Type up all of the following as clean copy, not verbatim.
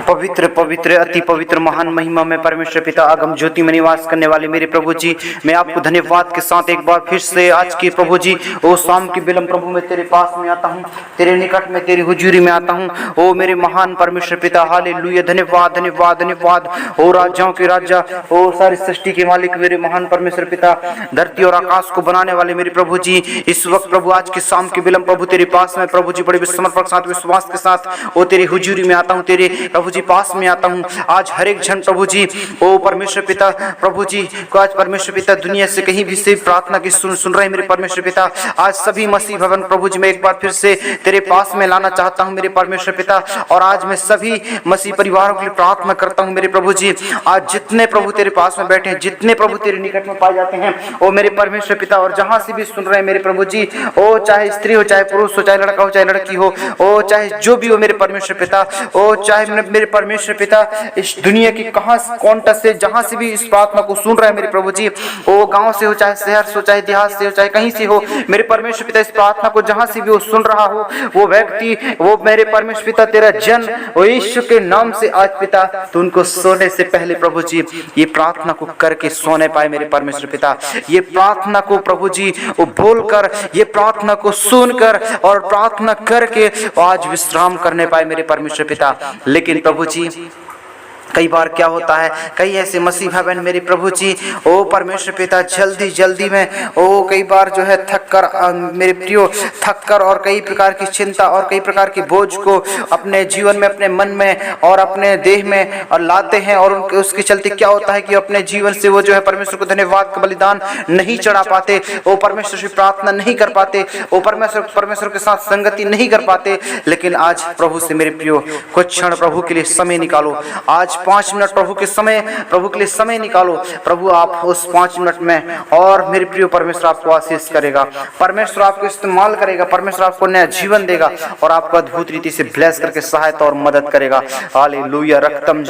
पवित्र पवित्र अति पवित्र महान महिमा में परमेश्वर पिता आगम ज्योति में निवास करने वाले मेरे प्रभु जी, मैं आपको धन्यवाद के साथ एक बार फिर से आज की प्रभु जी ओ शाम की विलंब प्रभु मैं तेरे पास में आता हूँ, तेरे निकट में तेरी हुजूरी में आता हूँ। ओ मेरे महान परमेश्वर पिता, हालेलुया, धन्यवाद धन्यवाद धन्यवाद। ओ राजाओं के राजा, ओ सारी सृष्टि के मालिक मेरे महान परमेश्वर पिता, धरती और आकाश को बनाने वाले मेरे प्रभु जी, इस वक्त प्रभु आज की शाम की विलंब प्रभु तेरे पास में प्रभु जी बड़े समर्पण साथ विश्वास के साथ ओ तेरी हुजूरी में आता हूँ, तेरे प्रभु जी पास में आता हूँ। आज हर एक जन प्रभु जी ओ परमेश्वर पिता प्रभु जी को आज परमेश्वर पिता दुनिया से कहीं भी से प्रार्थना की सुन रहे मेरे परमेश्वर पिता, आज सभी मसीह भवन प्रभु जी मैं एक बार फिर से तेरे पास में लाना चाहता हूँ मेरे परमेश्वर पिता। और आज मैं सभी मसीह परिवारों के लिए प्रार्थना करता हूँ मेरे प्रभु जी, आज जितने प्रभु तेरे पास में बैठे हैं, जितने प्रभु तेरे निकट में पाए जाते हैं ओ मेरे परमेश्वर पिता, और जहाँ से भी सुन रहे हैं मेरे प्रभु जी, ओ चाहे स्त्री हो, चाहे पुरुष हो, चाहे लड़का हो, चाहे लड़की हो, ओ चाहे जो भी हो मेरे परमेश्वर पिता, ओ चाहे मेरे परमेश्वर पिता इस दुनिया की कहाँ कौन से जहाँ से भी इस प्रार्थना को सुन रहे हैं मेरे प्रभु जी, ओ गांव से हो, चाहे शहर से हो, चाहे देहात से हो, चाहे कहीं से हो मेरे परमेश्वर पिता, इस प्रार्थना को जहाँ से भी वो सुन रहा हो वो व्यक्ति, वो मेरे परमेश्वर पिता तेरा जन ओ यीशु के नाम से आज पिता तो उनको सोने से पहले प्रभु जी ये प्रार्थना को करके सोने पाए मेरे परमेश्वर पिता, ये प्रार्थना को प्रभु जी वो बोलकर, ये प्रार्थना को सुनकर और प्रार्थना करके आज विश्राम करने पाए मेरे परमेश्वर पिता। लेकिन प्रभु जी कई बार क्या होता है, कई ऐसे मसीह भाई बहन मेरे प्रभु जी ओ परमेश्वर पिता जल्दी जल्दी में ओ कई बार जो है थक कर मेरे प्रियो थक कर और कई प्रकार की चिंता और कई प्रकार की बोझ को अपने जीवन में, अपने मन में और अपने देह में और लाते हैं, और उसके चलते क्या होता है कि अपने जीवन से वो जो है परमेश्वर को धन्यवाद का बलिदान नहीं चढ़ा पाते, वो परमेश्वर से प्रार्थना नहीं कर पाते, वो परमेश्वर के साथ संगति नहीं कर पाते। लेकिन आज प्रभु से मेरे प्रियो कुछ क्षण प्रभु के लिए समय निकालो, आज 5 मिनट प्रभु के लिए समय निकालो। प्रभु आप उस 5 मिनट में और मेरे प्रिय परमेश्वर आपको आशीष करेगा, परमेश्वर आपको इस्तेमाल करेगा, परमेश्वर आपको नया जीवन देगा और आपको अद्भुत रीति से ब्लेस करके सहायता और मदद करेगा। हालेलुया, रक्तम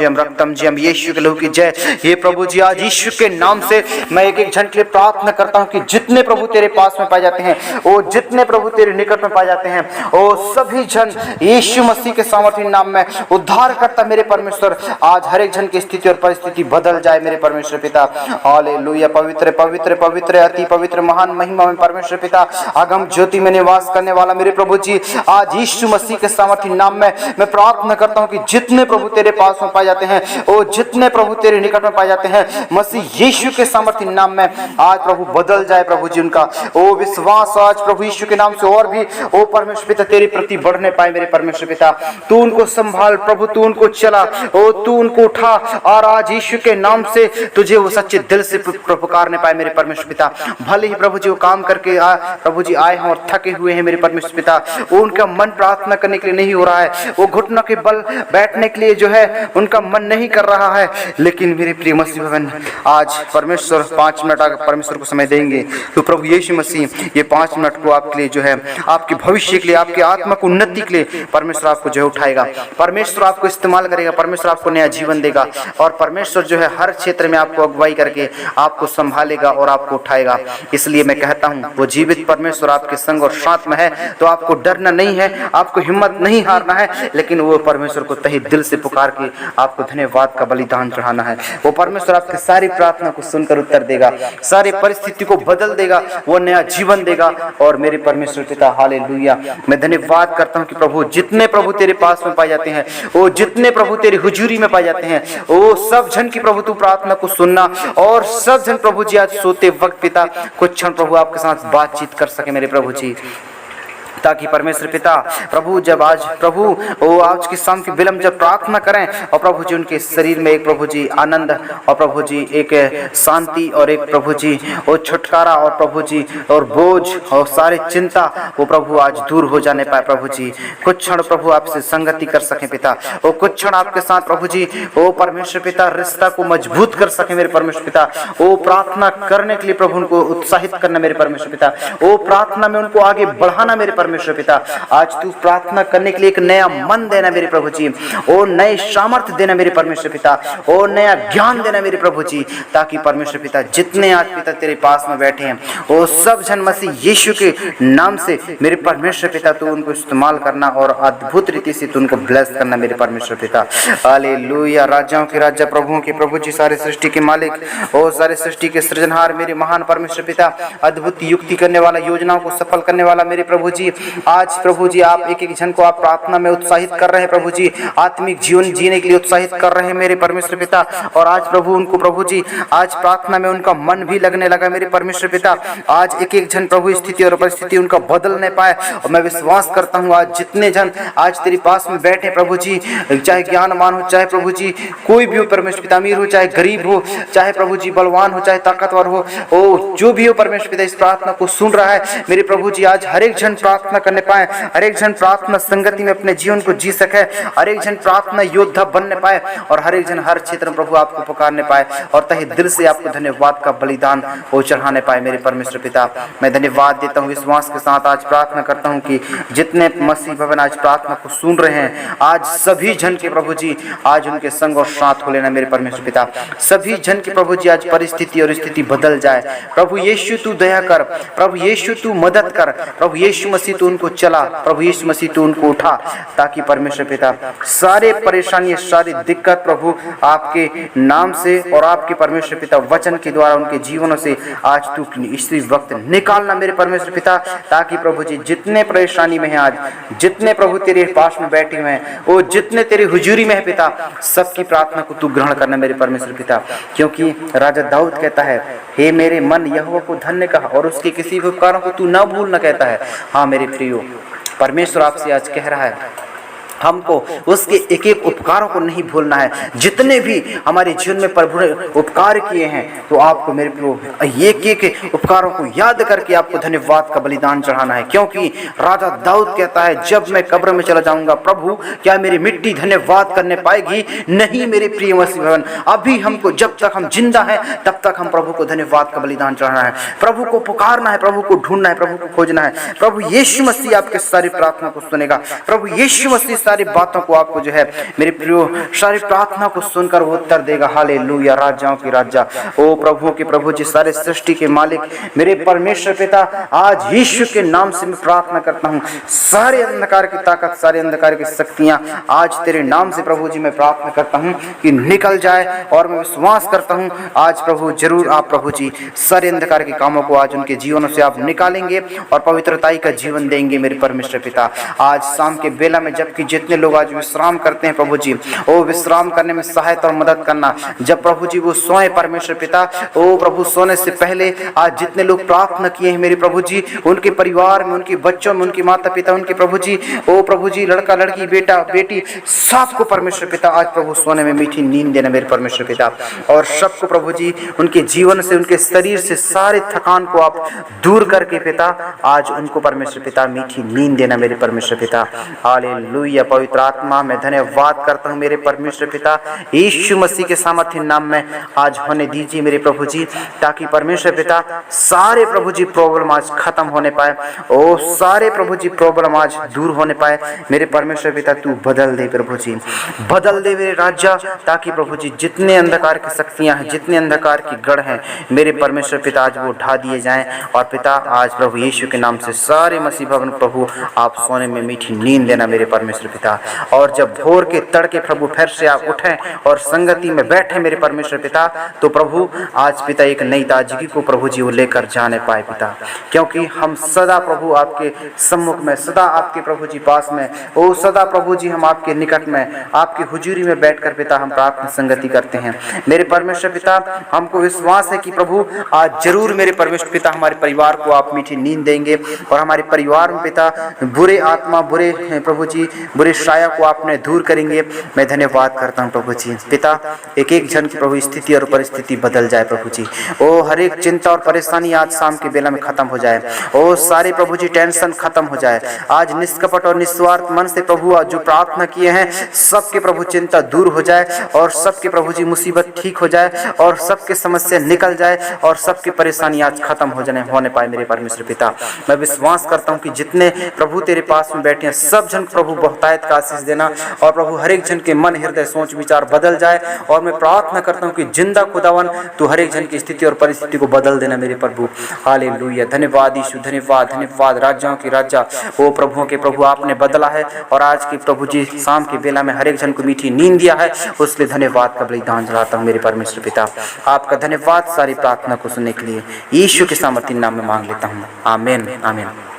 जयम यीशु के लहू की जय। हे प्रभु जी आज यीशु के नाम से मैं एक एक जन के लिए प्रार्थना करता हूँ कि जितने प्रभु तेरे पास में पाए जाते हैं, वो जितने प्रभु तेरे निकट में पाए जाते हैं, वो सभी जन यीशु मसीह के सामर्थ्य नाम में उद्धार करता मेरे परमेश्वर आज हर एक जन की स्थिति और परिस्थिति बदल जाए मेरे परमेश्वर पिता। हालेलुया, पवित्र पवित्र पवित्र अति पवित्र महान महिमा में परमेश्वर पिता आगम ज्योति में निवास करने वाला मेरे प्रभु जी, आज यीशु मसीह के सामर्थ्य नाम में मैं प्रार्थना करता हूँ कि जितने प्रभु तेरे पास में पाए जाते हैं, वो जितने प्रभु तेरे निकट में पाए जाते हैं, मसीह यीशु के सामर्थ्य नाम में आज प्रभु बदल जाए प्रभु जी उनका ओ विश्वास आज प्रभु यीशु के नाम से और भी ओ परमेश्वर पिता तेरे प्रति बढ़ने पाए मेरे परमेश्वर पिता। तू उनको संभाल प्रभु, तू उनको चला, ओ तू उनको उठा और आज यीशु के नाम से तुझे वो सच्चे दिल से पुकारने पाए मेरे परमेश्वर पिता। भले ही प्रभु जी वो काम करके प्रभु जी आए हैं और थके हुए हैं मेरे परमेश्वर पिता, वो उनका मन प्रार्थना करने के लिए नहीं हो रहा है, वो घुटनों के बल बैठने के लिए जो है उनका मन नहीं कर रहा है। लेकिन मेरे प्रिय मसीह भवन आज परमेश्वर 5 मिनट अगर परमेश्वर को समय देंगे तो प्रभु यीशु मसीह ये 5 मिनट को आपके लिए जो है आपके भविष्य के लिए, आपकी आत्मा को उन्नति के लिए परमेश्वर आपको जो है उठाएगा, परमेश्वर आपको इस्तेमाल करेगा, परमेश्वर आपको नया जीवन देगा और परमेश्वर जो है हर क्षेत्र में आपको अगुवाई करके आपको संभालेगा और आपको उठाएगा। इसलिए मैं कहता हूँ वो जीवित परमेश्वर आपके संग और साथ में है तो आपको डरना नहीं है, आपको हिम्मत नहीं हारना है, लेकिन वो परमेश्वर को तहे दिल से पुकार के आपको धन्यवाद का बलिदान चढ़ाना है। वो परमेश्वर आपकी सारी प्रार्थना को सुनकर उत्तर देगा, सारी परिस्थिति को बदल देगा, वो नया जीवन देगा। और मेरे परमेश्वर पिता हालेलुया, मैं धन्यवाद करता हूँ कि प्रभु जितने प्रभु तेरे पास में पाए जाते हैं, वो जितने प्रभु तेरी हुजूरी में पाए जाते हैं, वो सब जन की प्रभु तू प्रार्थना को सुनना और सब जन प्रभु जी आज सोते वक्त पिता कुछ क्षण प्रभु आपके साथ बातचीत कर सके मेरे प्रभु जी, ताकि परमेश्वर पिता प्रभु जब आज प्रभु वो आज की शाम की विलंब जब प्रार्थना करें और प्रभु जी उनके शरीर में एक प्रभु जी आनंद और प्रभु जी एक शांति और एक प्रभु जी वो छुटकारा और प्रभु जी और बोझ और सारी चिंता वो प्रभु आज दूर हो जाने पाए प्रभु जी। कुछ क्षण प्रभु आपसे संगति कर सके पिता, वो कुछ क्षण आपके साथ प्रभु जी वो परमेश्वर पिता रिश्ता को मजबूत कर सके मेरे परमेश्वर पिता, वो प्रार्थना करने के लिए प्रभु उनको उत्साहित करना मेरे परमेश्वर पिता, वो प्रार्थना में उनको आगे बढ़ाना मेरे परमेश्वर पिता। आज तू प्रार्थना करने के लिए एक नया मन देना मेरे प्रभु जी, ओ नए सामर्थ्य देना मेरे परमेश्वर पिता, ओ नया ज्ञान देना मेरे प्रभु जी, ताकि परमेश्वर पिता जितने आज पिता तेरे पास में बैठे हैं वो सब जन मसीह यीशु के नाम से मेरे परमेश्वर पिता तू उनको इस्तेमाल करना और अद्भुत रीति से तू उनको ब्लेस करना मेरे परमेश्वर पिता। हालेलुया। राजाओं के राजा, प्रभुओं के प्रभु जी, सारे सृष्टि के मालिक और सारे सृष्टि के सृजनहार मेरे महान परमेश्वर पिता, अद्भुत युक्ति करने वाला, योजनाओं को सफल करने वाला मेरे प्रभु जी, आज प्रभु जी आप एक एक जन को आप प्रार्थना में उत्साहित कर रहे हैं प्रभु जी, आत्मिक जीवन जीने के लिए उत्साहित कर रहे हैं मेरे परमेश्वर पिता। और आज प्रभु उनको प्रभु जी आज प्रार्थना में उनका मन भी लगने लगा मेरे परमेश्वर पिता। आज एक एक जन प्रभु स्थिति और परिस्थिति उनका बदलने पाए, और मैं विश्वास करता हूँ आज जितने जन आज तेरे पास में बैठे प्रभु जी, चाहे ज्ञानवान हो, चाहे प्रभु जी कोई भी हो परमेश्वर पिता, अमीर हो चाहे गरीब हो, चाहे प्रभु जी बलवान हो चाहे ताकतवर हो, ओ जो भी हो परमेश्वर पिता, इस प्रार्थना को सुन रहा है मेरे प्रभु जी, आज हर एक जन प्रार्थना करने पाए, हर एक जन प्रार्थना संगति में अपने जीवन को जी सके, हर एक जन प्रार्थना योद्धा बनने पाए, और हर एक जन हर क्षेत्र में प्रभु आपको पुकारने पाए, और तहे दिल से आपको धन्यवाद का बलिदान वो चढ़ाने पाए मेरे परमेश्वर पिता। मैं धन्यवाद देता हूँ, विश्वास के साथ आज प्रार्थना करता हूँ कि जितने मसीह भवन आज प्रार्थना को सुन रहे हैं, आज सभी जन के प्रभु जी आज उनके संग और साथ हो लेना मेरे परमेश्वर पिता। सभी जन के प्रभु जी आज परिस्थिति और स्थिति बदल जाए। प्रभु यीशु तू दया कर, प्रभु यीशु तू मदद कर, प्रभु यीशु मसीह तू उनको चला, प्रभु यीशु मसीह तू उनको उठा, ताकि परमेश्वर पिता सारे परेशानी सारी दिक्कत प्रभु आपके नाम से और आपके परमेश्वर पिता वचन के द्वारा उनके जीवनों से आज तू इसी वक्त निकालना मेरे परमेश्वर पिता, ताकि प्रभु जी जितने परेशानी में है आज, जितने प्रभु तेरे पास में बैठे हुए हैं, वो जितने तेरे हुजूरी में है पिता, सबकी प्रार्थना को तू ग्रहण करना मेरे परमेश्वर पिता। क्योंकि राजा दाऊद कहता है, हे मेरे मन यहोवा को धन्य कहा और उसके किसी भी उपकारों को तू न भूलना कहता है। हाँ मेरे प्रियो, परमेश्वर आपसे आज कह रहा है हमको उसके एक एक उपकारों को नहीं भूलना है। जितने भी हमारे जीवन में प्रभु ने उपकार किए हैं, तो आपको मेरे प्रभु एक एक उपकारों को याद करके आपको धन्यवाद का बलिदान चढ़ाना है। क्योंकि राजा दाऊद कहता है, जब मैं कब्र में चला जाऊंगा प्रभु क्या मेरी मिट्टी धन्यवाद करने पाएगी? नहीं मेरे प्रिय मसीह भवन, अभी हमको जब तक हम जिंदा हैं तब तक हम प्रभु को धन्यवाद का बलिदान चढ़ाना है, प्रभु को पुकारना है, प्रभु को ढूंढना है, प्रभु को खोजना है। प्रभु यीशु मसीह आपके सारी प्रार्थना को सुनेगा, प्रभु यीशु मसीह सारी बातों को आपको जो है मेरे प्रियो सारी प्रार्थना को सुनकर वो उत्तर देगा। हालेलुया। राजाओं की राजा, ओ प्रभुओं के प्रभु जी, सारे सृष्टि के मालिक मेरे परमेश्वर पिता, आज यीशु के नाम से मैं प्रार्थना करता हूँ, सारे अंधकार की ताकत, सारे अंधकार की शक्तियां आज तेरे नाम से प्रभु जी मैं प्रार्थना करता हूँ कि निकल जाए। और मैं विश्वास करता हूँ आज प्रभु जरूर आप प्रभु जी सारे अंधकार के कामों को आज उनके जीवनों से आप निकालेंगे और पवित्रताई का जीवन देंगे मेरे परमेश्वर पिता। आज शाम के बेला में जबकि जितने लोग आज विश्राम करते हैं प्रभु जी, ओ विश्राम करने में सहायता और मदद करना, जब प्रभु जी वो सोए परमेश्वर पिता, ओ प्रभु सोने से पहले आज जितने लोग प्रार्थना किए हैं मेरे प्रभु जी, उनके परिवार में, उनके बच्चों में, उनके माता पिता, उनके प्रभु जी, ओ प्रभु जी लड़का लड़की बेटा बेटी सबको परमेश्वर पिता आज प्रभु सोने में मीठी नींद देना मेरे परमेश्वर पिता। और सबको प्रभु जी उनके जीवन से, उनके शरीर से सारे थकान को आप दूर करके पिता आज उनको परमेश्वर पिता मीठी नींद देना मेरे परमेश्वर पिता। हालेलुया। पवित्र आत्मा मैं धन्यवाद करता हूँ मेरे परमेश्वर पिता, यीशु मसीह के सामर्थ्य नाम में आज होने दीजिए मेरे प्रभु जी, ताकि परमेश्वर पिता सारे प्रभु जी प्रॉब्लम आज खत्म होने पाए, ओ सारे प्रभु जी प्रॉब्लम आज दूर होने पाए मेरे परमेश्वर पिता। तू बदल दे प्रभु जी, बदल दे मेरे राजा, ताकि प्रभु जी जितने अंधकार की शक्तियां हैं, जितने अंधकार की गढ़ हैं मेरे परमेश्वर पिता आज वो ढा दिए जाएं। और पिता आज प्रभु यीशु के नाम से सारे मसीह भवन प्रभु आप सोने में मीठी नींद देना मेरे परमेश्वर पिता। और जब भोर के तड़के प्रभु फिर से आप उठें और संगति में बैठे मेरे परमेश्वर पिता, तो प्रभु आज पिता एक नई ताजगी को प्रभु जी वो लेकर जाने पाए पिता। क्योंकि हम सदा प्रभु आपके सम्मुख में, सदा आपके प्रभु जी पास में, ओ सदा प्रभु जी हम आपके निकट में, आपकी हुजूरी में बैठकर पिता हम प्रार्थना संगति करते हैं मेरे परमेश्वर पिता। हमको विश्वास है कि प्रभु आज जरूर मेरे परमेश्वर पिता हमारे परिवार को आप मीठी नींद देंगे, और हमारे परिवार में पिता बुरे आत्मा, बुरे प्रभु जी बुरे बुरे साया को आपने दूर करेंगे। मैं धन्यवाद करता हूँ प्रभु जी। पिता, एक एक जन की प्रभु स्थिति और परिस्थिति बदल जाए प्रभु जी। ओ हर एक चिंता और परेशानी आज शाम के बेला में खत्म हो जाए। ओ सारे प्रभु जी टेंशन खत्म हो जाए। आज निष्कपट और निस्वार्थ मन से प्रभु आज जो प्रार्थना किए हैं सबके प्रभु चिंता दूर हो जाए और सबके प्रभु जी मुसीबत ठीक हो जाए और सबके समस्या निकल जाए और सबकी परेशानी आज खत्म होने पाए मेरे परमेश्वर पिता। मैं विश्वास करता हूँ कि जितने प्रभु तेरे पास में बैठे हैं सब जन प्रभु बहुतायत का आशीष देना और प्रभु हर एक जन के मन हृदय सोच विचार बदल जाए। और मैं प्रार्थना करता हूँ कि जिंदा खुदावन तू हर एक जन की स्थिति और परिस्थिति को बदल देना मेरे प्रभु। हालेलुया। धन्यवाद यीशु, धन्यवाद धन्यवाद। राजाओं की राजा वो प्रभुओं के प्रभु आपने बदला है और आज की प्रभु जी शाम की बेला में हर एक जन को मीठी नींद दिया है, उसलिए धन्यवाद का बलिदान चढ़ाता हूँ मेरे परमेश्वर पिता। आपका धन्यवाद सारी प्रार्थना को सुनने के लिए यीशु के सामर्थ्य नाम में मांग लेता हूँ। आमीन आमीन।